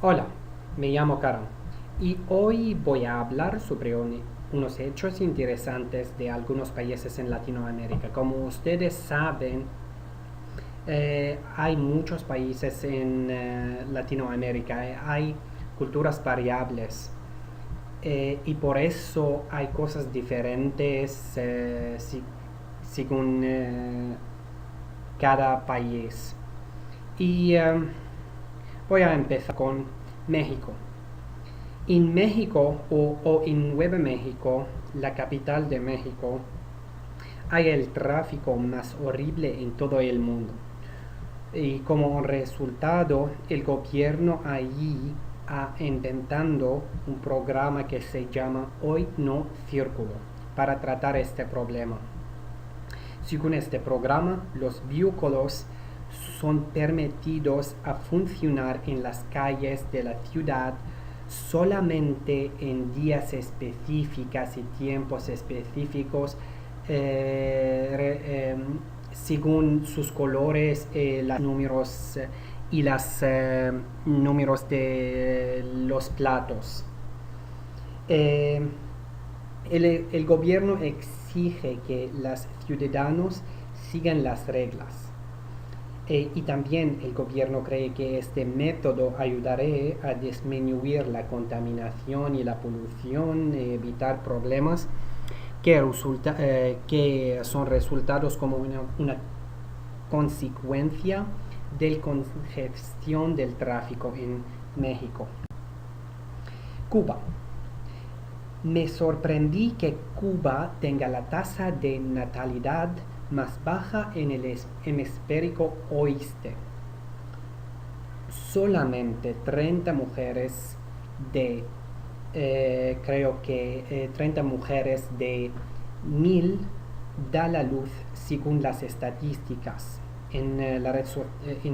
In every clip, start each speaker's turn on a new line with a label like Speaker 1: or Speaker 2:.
Speaker 1: Hola, me llamo Karan y hoy voy a hablar sobre unos hechos interesantes de algunos países en Latinoamérica. Como ustedes saben, hay muchos países en Latinoamérica, hay culturas variables y por eso hay cosas diferentes según cada país. Y voy a empezar con México. En México o en Nueva México, la capital de México, hay el tráfico más horrible en todo el mundo. Y como resultado, el gobierno allí ha inventado un programa que se llama Hoy No Círculo para tratar este problema. Según este programa, los vehículos son permitidos a funcionar en las calles de la ciudad solamente en días específicos y tiempos específicos según sus colores, los números y los números de los platos. Eh, el gobierno exige que los ciudadanos sigan las reglas. Y también el gobierno cree que este método ayudará a disminuir la contaminación y la polución, evitar problemas que son resultados como una consecuencia de la congestión del tráfico en México. Cuba. Me sorprendí que Cuba tenga la tasa de natalidad más baja en el hemisferio oeste. Solamente 30 mujeres de, creo que 30 mujeres de 1000 da la luz según las estadísticas en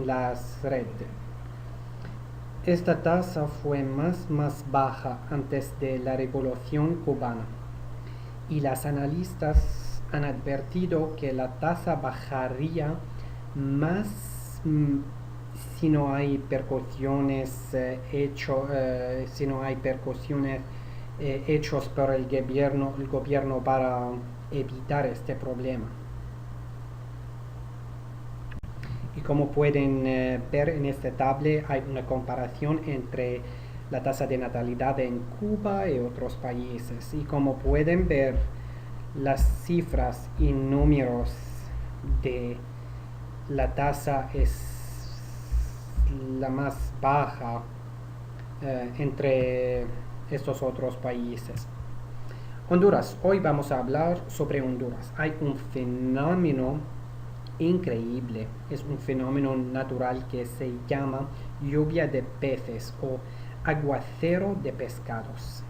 Speaker 1: las redes. Esta tasa fue más baja antes de la Revolución Cubana y los analistas han advertido que la tasa bajaría más si no hay percusiones hechos por el gobierno para evitar este problema. Y como pueden ver en esta tabla hay una comparación entre la tasa de natalidad en Cuba y otros países. Y como pueden ver, las cifras y números de la tasa es la más baja entre estos otros países. Honduras. Hoy vamos a hablar sobre Honduras. Hay un fenómeno increíble, es un fenómeno natural que se llama lluvia de peces o aguacero de pescados.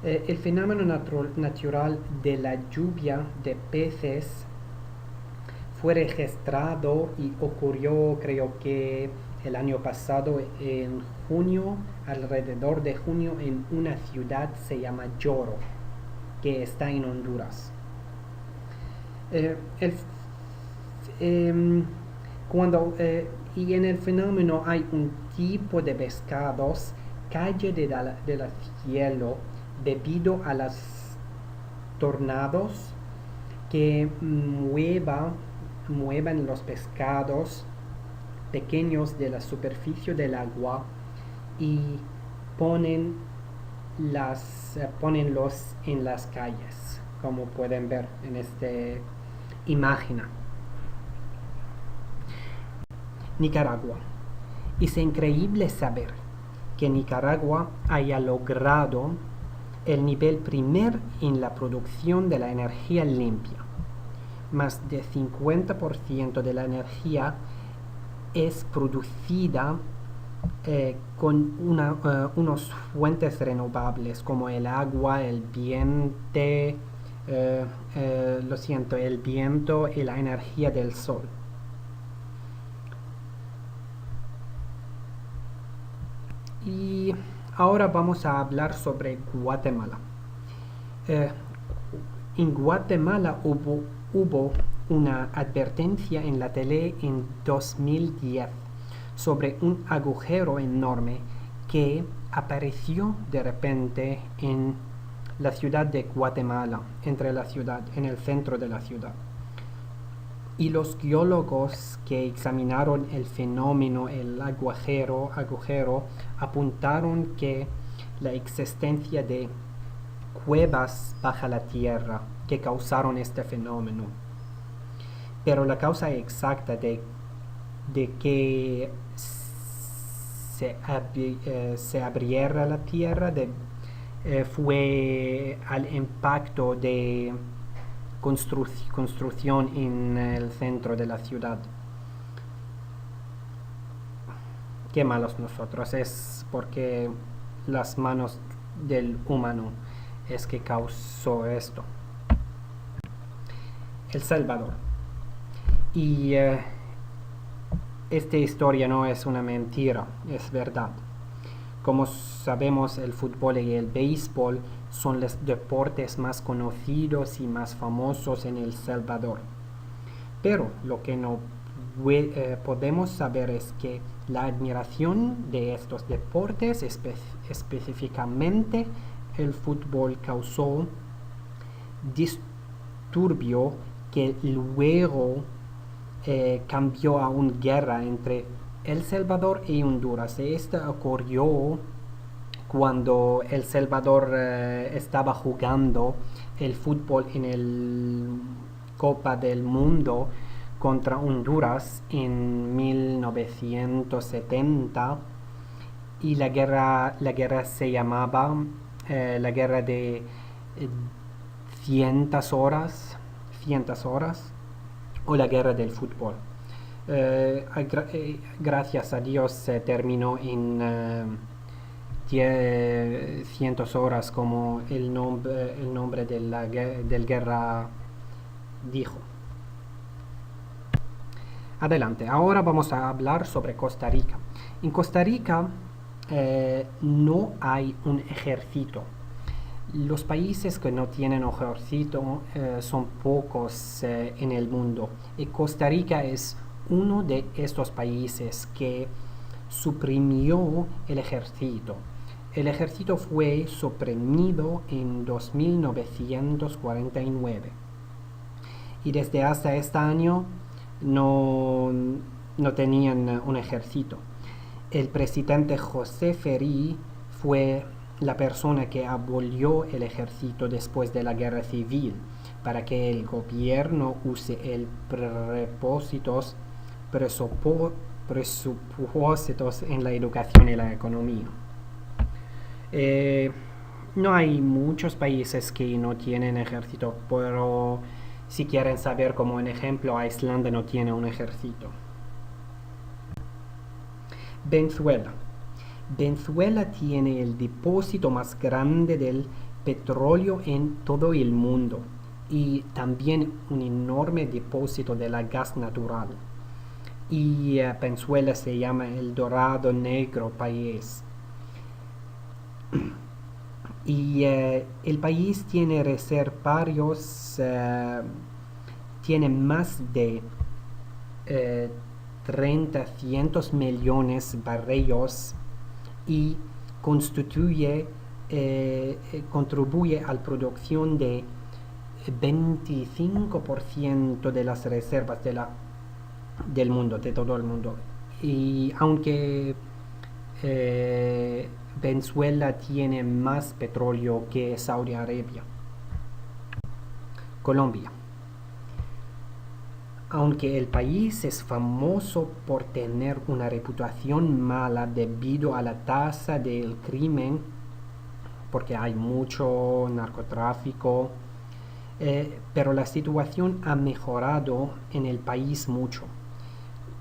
Speaker 1: El fenómeno natural de la lluvia de peces fue registrado y ocurrió, creo que el año pasado, en junio, alrededor de junio, en una ciudad se llama Lloro, que está en Honduras. Y en el fenómeno hay un tipo de pescados cae del cielo debido a los tornados que muevan los pescados pequeños de la superficie del agua y ponenlos en las calles, como pueden ver en esta imagen. Nicaragua. Es increíble saber que Nicaragua haya logrado el nivel primer en la producción de la energía limpia. Más de 50% de la energía es producida con unas fuentes renovables como el agua, el viento, el viento y la energía del sol. Y ahora vamos a hablar sobre Guatemala. En Guatemala hubo una advertencia en la tele en 2010 sobre un agujero enorme que apareció de repente en la ciudad de Guatemala, en el centro de la ciudad. Y los geólogos que examinaron el fenómeno, el agujero, apuntaron que la existencia de cuevas bajo la tierra que causaron este fenómeno. Pero la causa exacta de que se abriera la tierra fue al impacto de construcción en el centro de la ciudad. Qué malos nosotros, es porque las manos del humano es que causó esto. El Salvador. Y esta historia no es una mentira, es verdad. Como sabemos, el fútbol y el béisbol son los deportes más conocidos y más famosos en El Salvador. Pero lo que no podemos saber es que la admiración de estos deportes, específicamente el fútbol, causó disturbio que luego cambió a una guerra entre El Salvador y Honduras. Esta ocurrió cuando El Salvador estaba jugando el fútbol en el Copa del Mundo contra Honduras en 1970, y la guerra se llamaba la guerra de 100 horas o la guerra del fútbol. Gracias a Dios se terminó en 100 horas, como el nombre de la guerra dijo. Adelante, ahora vamos a hablar sobre Costa Rica. En Costa Rica no hay un ejército. Los países que no tienen ejército son pocos en el mundo, y Costa Rica es uno de estos países que suprimió el ejército. El ejército fue suprimido en 1949, y desde hasta este año no tenían un ejército. El presidente José Ferri fue la persona que abolió el ejército después de la guerra civil, para que el gobierno use el presupuestos en la educación y la economía. No hay muchos países que no tienen ejército, pero si quieren saber, como un ejemplo, Islandia no tiene un ejército. Venezuela. Venezuela tiene el depósito más grande del petróleo en todo el mundo, y también un enorme depósito de la gas natural. Y Venezuela se llama el Dorado Negro país. Y el país tiene reservorios, tiene más de 300 millones de barriles, y contribuye a la producción de 25% de las reservas del mundo, de todo el mundo. Y aunque Venezuela tiene más petróleo que Saudi Arabia. Colombia. Aunque el país es famoso por tener una reputación mala debido a la tasa del crimen, porque hay mucho narcotráfico, pero la situación ha mejorado en el país mucho.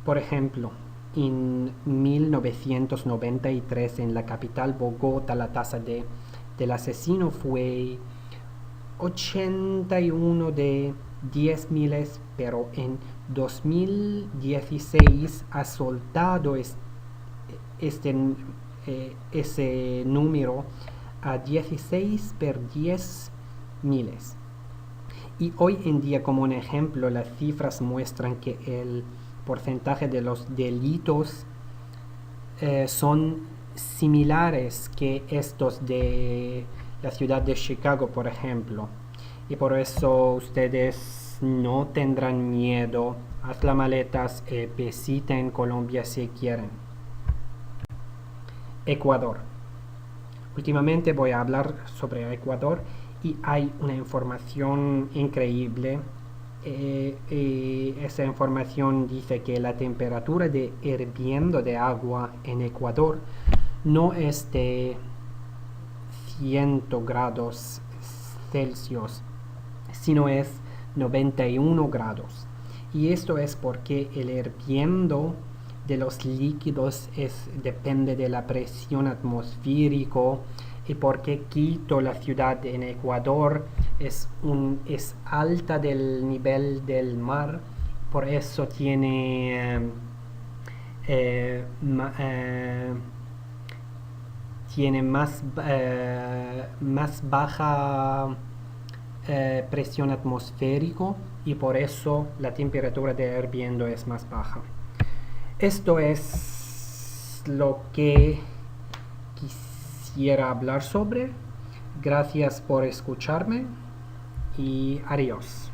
Speaker 1: Por ejemplo, en 1993 en la capital Bogotá la tasa del asesino fue 81 de 10.000, pero en 2016 ha soltado ese número a 16 por 10.000. Y hoy en día, como un ejemplo, las cifras muestran que el porcentaje de los delitos son similares que estos de la ciudad de Chicago, por ejemplo. Y por eso ustedes no tendrán miedo. Haz las maletas y visiten Colombia si quieren. Ecuador. Últimamente voy a hablar sobre Ecuador y hay una información increíble. Esa información dice que la temperatura de hirviendo de agua en Ecuador no es de 100 grados Celsius, sino es 91 grados. Y esto es porque el hirviendo de los líquidos depende de la presión atmosférica, y porque Quito, la ciudad en Ecuador, es alta del nivel del mar, por eso tiene más baja presión atmosférica, y por eso la temperatura de hirviendo es más baja. Esto es lo que quisiera hablar sobre. Gracias por escucharme y adiós.